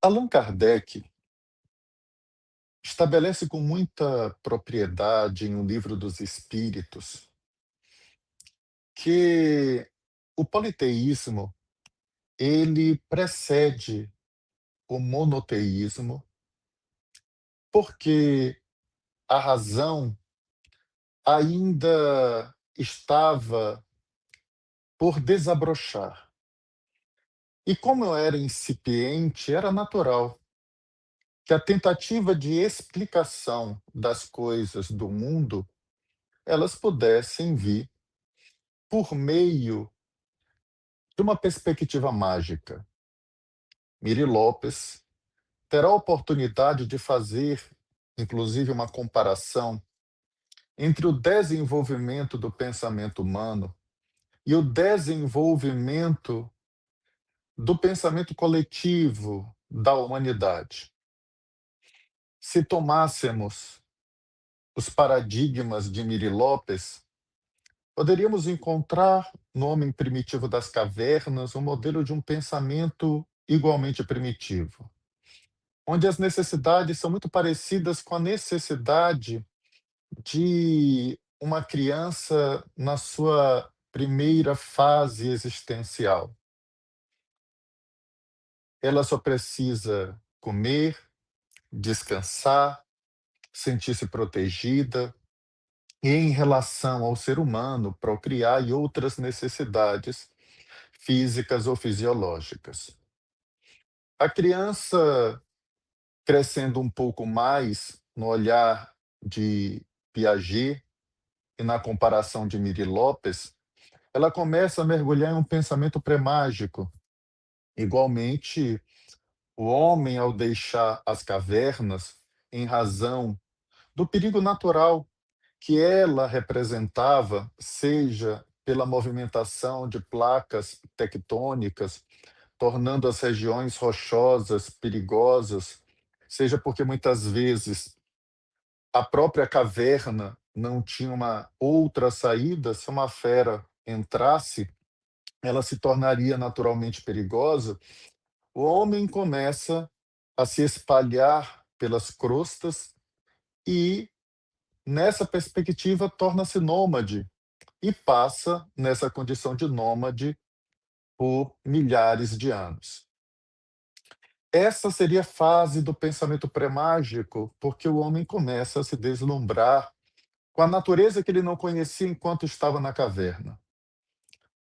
Allan Kardec estabelece com muita propriedade em O Livro dos Espíritos que o politeísmo ele precede o monoteísmo, porque a razão ainda estava por desabrochar. E como eu era incipiente, era natural que a tentativa de explicação das coisas do mundo, elas pudessem vir por meio de uma perspectiva mágica. Miri Lopes terá a oportunidade de fazer, inclusive, uma comparação entre o desenvolvimento do pensamento humano e o desenvolvimento do pensamento coletivo da humanidade. Se tomássemos os paradigmas de Miri Lopes, poderíamos encontrar no homem primitivo das cavernas um modelo de um pensamento igualmente primitivo, onde as necessidades são muito parecidas com a necessidade de uma criança na sua primeira fase existencial. Ela só precisa comer, descansar, sentir-se protegida, e em relação ao ser humano, procriar e outras necessidades físicas ou fisiológicas. A criança, crescendo um pouco mais no olhar de Piaget e na comparação de Miri Lopes, ela começa a mergulhar em um pensamento pré-mágico. Igualmente, o homem, ao deixar as cavernas, em razão do perigo natural que ela representava, seja pela movimentação de placas tectônicas, tornando as regiões rochosas perigosas, seja porque muitas vezes a própria caverna não tinha uma outra saída, se uma fera entrasse, ela se tornaria naturalmente perigosa. O homem começa a se espalhar pelas crostas e, nessa perspectiva, torna-se nômade e passa nessa condição de nômade por milhares de anos. Essa seria a fase do pensamento pré-mágico, porque o homem começa a se deslumbrar com a natureza que ele não conhecia enquanto estava na caverna.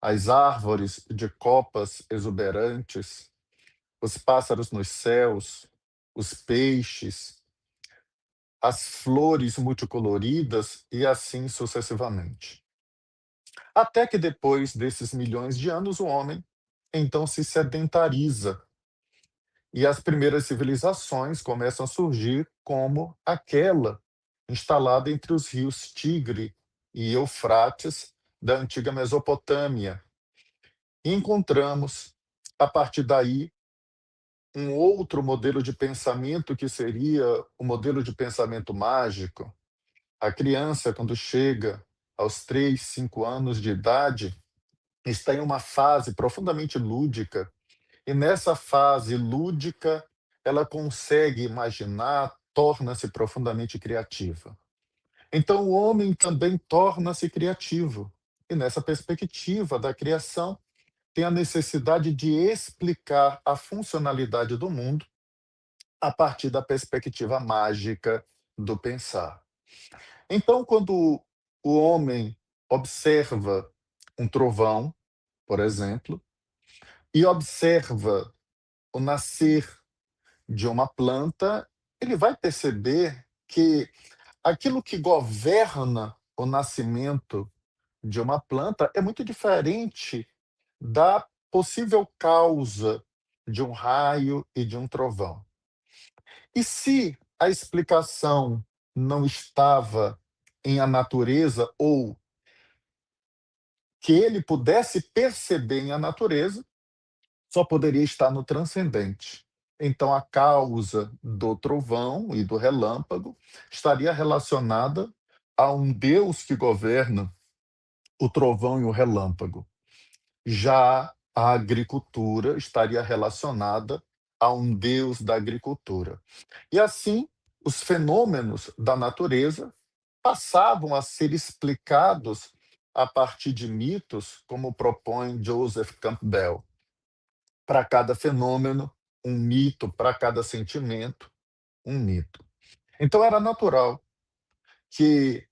As árvores de copas exuberantes, os pássaros nos céus, os peixes, as flores multicoloridas e assim sucessivamente. Até que depois desses milhões de anos, o homem então se sedentariza e as primeiras civilizações começam a surgir, como aquela instalada entre os rios Tigre e Eufrates da antiga Mesopotâmia. E encontramos, a partir daí, um outro modelo de pensamento que seria o modelo de pensamento mágico. A criança, quando chega aos 3, 5 anos de idade, está em uma fase profundamente lúdica, e nessa fase lúdica ela consegue imaginar, torna-se profundamente criativa. Então o homem também torna-se criativo, e nessa perspectiva da criação tem a necessidade de explicar a funcionalidade do mundo a partir da perspectiva mágica do pensar. Então, quando o homem observa um trovão, por exemplo, e observa o nascer de uma planta, ele vai perceber que aquilo que governa o nascimento de uma planta é muito diferente da possível causa de um raio e de um trovão. E se a explicação não estava em a natureza ou que ele pudesse perceber em a natureza, só poderia estar no transcendente. Então, a causa do trovão e do relâmpago estaria relacionada a um Deus que governa o trovão e o relâmpago. Já a agricultura estaria relacionada a um deus da agricultura. E assim, os fenômenos da natureza passavam a ser explicados a partir de mitos, como propõe Joseph Campbell. Para cada fenômeno, um mito, para cada sentimento, um mito. Então era natural que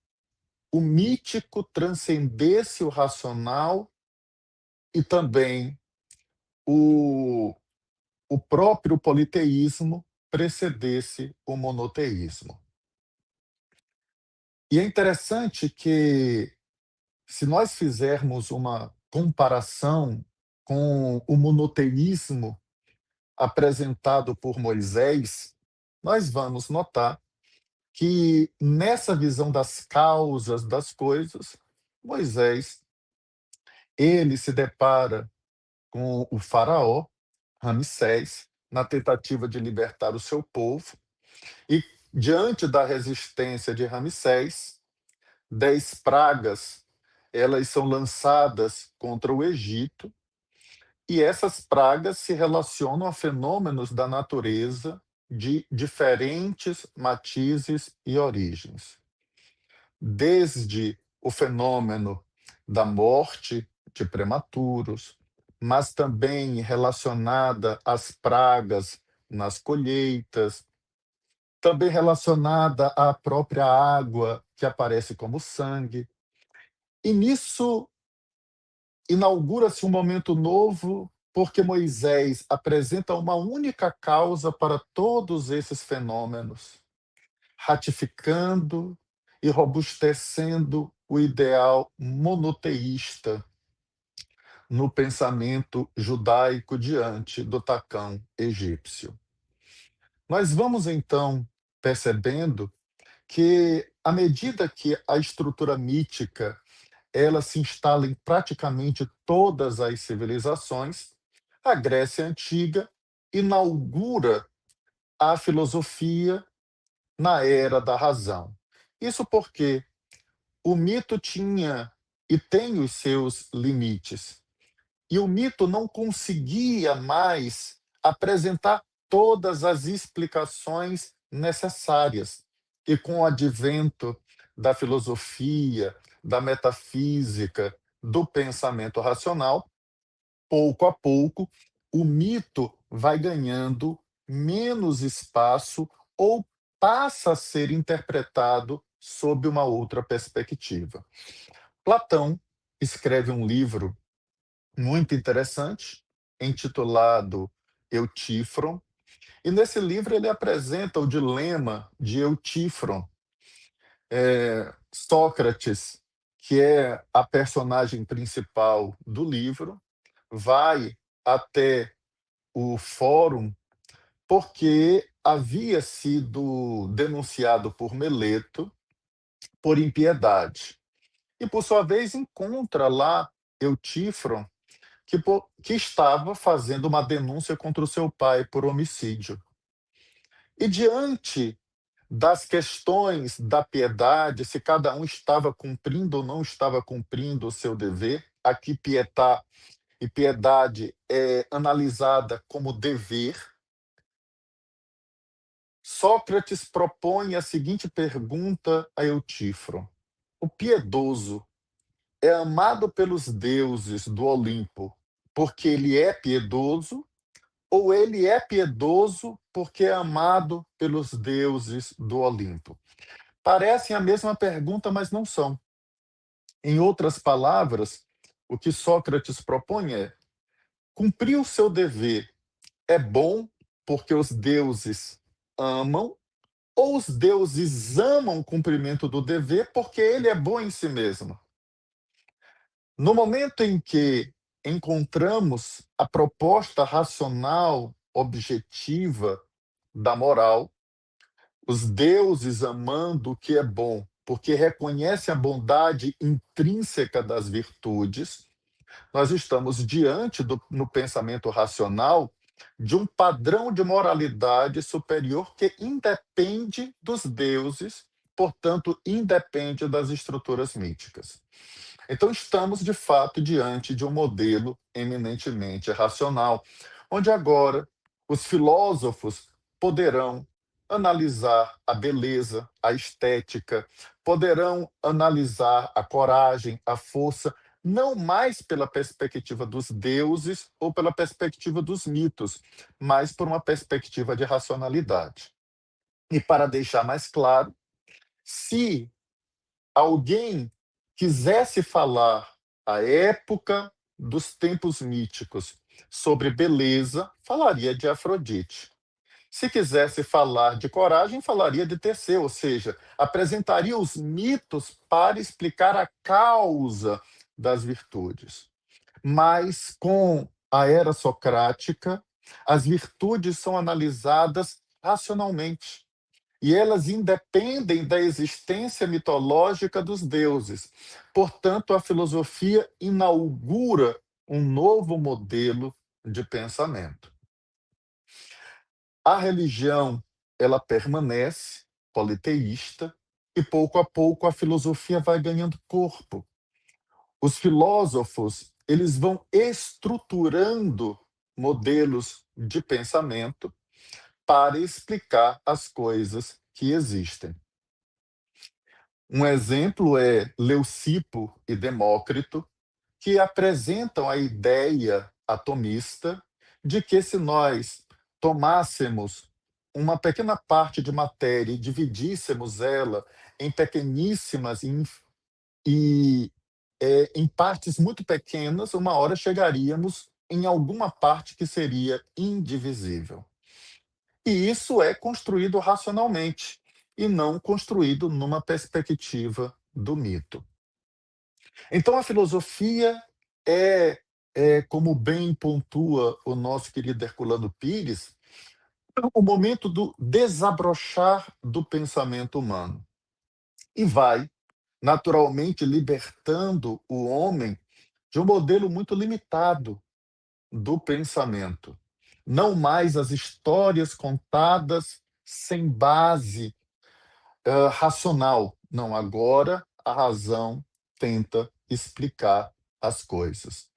o mítico transcendesse o racional e também o, o próprio politeísmo precedesse o monoteísmo. E é interessante que, se nós fizermos uma comparação com o monoteísmo apresentado por Moisés, nós vamos notar que, nessa visão das causas das coisas, Moisés ele se depara com o faraó, Ramsés, na tentativa de libertar o seu povo, e diante da resistência de Ramsés, 10 pragas elas são lançadas contra o Egito, e essas pragas se relacionam a fenômenos da natureza de diferentes matizes e origens. Desde o fenômeno da morte de prematuros, mas também relacionada às pragas nas colheitas, também relacionada à própria água que aparece como sangue. E nisso inaugura-se um momento novo, porque Moisés apresenta uma única causa para todos esses fenômenos, ratificando e robustecendo o ideal monoteísta no pensamento judaico diante do tacão egípcio. Nós vamos então percebendo que, à medida que a estrutura mítica ela se instala em praticamente todas as civilizações, a Grécia Antiga inaugura a filosofia na era da razão. Isso porque o mito tinha e tem os seus limites. E o mito não conseguia mais apresentar todas as explicações necessárias. E com o advento da filosofia, da metafísica, do pensamento racional, pouco a pouco, o mito vai ganhando menos espaço ou passa a ser interpretado sob uma outra perspectiva. Platão escreve um livro muito interessante, intitulado Eutífron, e nesse livro ele apresenta o dilema de Eutífron. Sócrates, que é a personagem principal do livro, vai até o fórum porque havia sido denunciado por Meleto por impiedade. E, por sua vez, encontra lá Eutífron, que estava fazendo uma denúncia contra o seu pai por homicídio. E diante das questões da piedade, se cada um estava cumprindo ou não estava cumprindo o seu dever, aqui pietá e piedade é analisada como dever, Sócrates propõe a seguinte pergunta a Eutífron: o piedoso é amado pelos deuses do Olimpo porque ele é piedoso, ou ele é piedoso porque é amado pelos deuses do Olimpo? Parecem a mesma pergunta, mas não são. Em outras palavras, o que Sócrates propõe é: cumprir o seu dever é bom porque os deuses amam, ou os deuses amam o cumprimento do dever porque ele é bom em si mesmo? No momento em que encontramos a proposta racional, objetiva da moral, os deuses amando o que é bom, porque reconhece a bondade intrínseca das virtudes, nós estamos diante, no pensamento racional, de um padrão de moralidade superior que independe dos deuses, portanto, independe das estruturas míticas. Então, estamos, de fato, diante de um modelo eminentemente racional, onde agora Os filósofos poderão analisar a beleza, a estética, poderão analisar a coragem, a força, não mais pela perspectiva dos deuses ou pela perspectiva dos mitos, mas por uma perspectiva de racionalidade. E para deixar mais claro, se alguém quisesse falar a época dos tempos míticos sobre beleza, falaria de Afrodite. Se quisesse falar de coragem, falaria de Teseu, ou seja, apresentaria os mitos para explicar a causa das virtudes. Mas com a era socrática, as virtudes são analisadas racionalmente e elas independem da existência mitológica dos deuses. Portanto, a filosofia inaugura um novo modelo de pensamento. A religião, ela permanece politeísta e pouco a pouco a filosofia vai ganhando corpo. Os filósofos, eles vão estruturando modelos de pensamento para explicar as coisas que existem. Um exemplo é Leucipo e Demócrito, que apresentam a ideia atomista de que se nós tomássemos uma pequena parte de matéria e dividíssemos ela em pequeníssimas em partes muito pequenas, uma hora chegaríamos em alguma parte que seria indivisível. E isso é construído racionalmente e não construído numa perspectiva do mito. Então, a filosofia como bem pontua o nosso querido Herculano Pires, o momento do desabrochar do pensamento humano. E vai, naturalmente, libertando o homem de um modelo muito limitado do pensamento. Não mais as histórias contadas sem base racional. Não, agora a razão tenta explicar as coisas.